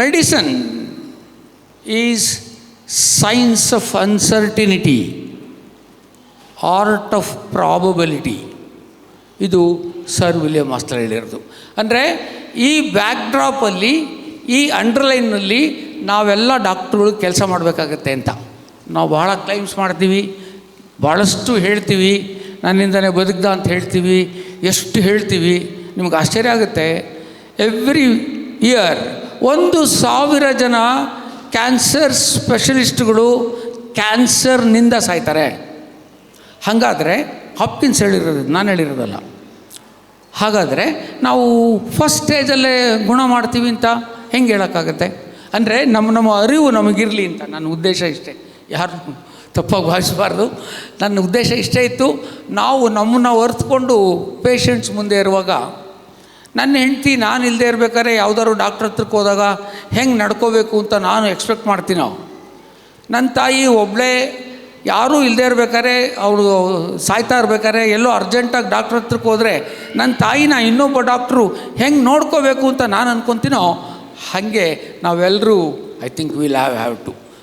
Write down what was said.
Medicine is science of uncertainty, art of probability. ಇದು sir William Aster ಹೇಳಿರೋದು. ಅಂದರೆ ಈ ಬ್ಯಾಕ್ಡ್ರಾಪಲ್ಲಿ, ಈ ಅಂಡರ್ಲೈನಲ್ಲಿ ನಾವೆಲ್ಲ ಡಾಕ್ಟ್ರುಗಳು ಕೆಲಸ ಮಾಡಬೇಕಾಗತ್ತೆ ಅಂತ. ನಾವು ಭಾಳ ಕ್ಲೈಮ್ಸ್ ಮಾಡ್ತೀವಿ, ಭಾಳಷ್ಟು ಹೇಳ್ತೀವಿ, ನನ್ನಿಂದನೇ ಬದುಕ್ದ ಅಂತ ಹೇಳ್ತೀವಿ, ಎಷ್ಟು ಹೇಳ್ತೀವಿ. ನಿಮ್ಗೆ ಆಶ್ಚರ್ಯ ಆಗುತ್ತೆ, ಎವ್ರಿ ಇಯರ್ 1,000 ಜನ ಕ್ಯಾನ್ಸರ್ ಸ್ಪೆಷಲಿಸ್ಟ್ಗಳು ಕ್ಯಾನ್ಸರ್ನಿಂದ ಸಾಯ್ತಾರೆ. ಹಾಗಾದರೆ ಹಾಪ್ಕಿನ್ಸ್ ಹೇಳಿರೋದು, ನಾನು ಹೇಳಿರೋದಲ್ಲ. ಹಾಗಾದರೆ ನಾವು ಫಸ್ಟ್ ಸ್ಟೇಜಲ್ಲೇ ಗುಣ ಮಾಡ್ತೀವಿ ಅಂತ ಹೆಂಗೆ ಹೇಳೋಕ್ಕಾಗತ್ತೆ? ಅಂದರೆ ನಮ್ಮ ಅರಿವು ನಮಗಿರಲಿ ಅಂತ ನನ್ನ ಉದ್ದೇಶ ಇಷ್ಟೇ. ಯಾರು ತಪ್ಪಾಗಿ ಭಾವಿಸಬಾರ್ದು. ನನ್ನ ಉದ್ದೇಶ ಇಷ್ಟೇ ಇತ್ತು. ನಾವು ನಮ್ಮನ್ನು ಹೊರ್ತ್ಕೊಂಡು ಪೇಷಂಟ್ಸ್ ಮುಂದೆ ಇರುವಾಗ, ನನ್ನ ಹೆಂಡ್ತಿ ನಾನು ಇಲ್ಲದೆ ಇರಬೇಕಾದ್ರೆ ಯಾವುದಾದ್ರು ಡಾಕ್ಟ್ರ್ ಹತ್ರಕ್ಕೆ ಹೋದಾಗ ಹೆಂಗೆ ನಡ್ಕೋಬೇಕು ಅಂತ ನಾನು ಎಕ್ಸ್ಪೆಕ್ಟ್ ಮಾಡ್ತೀನೋ, ನನ್ನ ತಾಯಿ ಒಬ್ಬಳೇ ಯಾರೂ ಇಲ್ಲದೆ ಇರಬೇಕಾದ್ರೆ, ಅವಳು ಸಾಯ್ತಾ ಇರ್ಬೇಕಾದ್ರೆ ಎಲ್ಲೋ ಅರ್ಜೆಂಟಾಗಿ ಡಾಕ್ಟ್ರ್ ಹತ್ರಕ್ಕೆ ಹೋದರೆ ನನ್ನ ತಾಯಿನ ಇನ್ನೊಬ್ಬ ಡಾಕ್ಟ್ರು ಹೆಂಗೆ ನೋಡ್ಕೋಬೇಕು ಅಂತ ನಾನು ಅಂದ್ಕೊತೀನೋ, ಹಾಗೆ ನಾವೆಲ್ಲರೂ I think will have to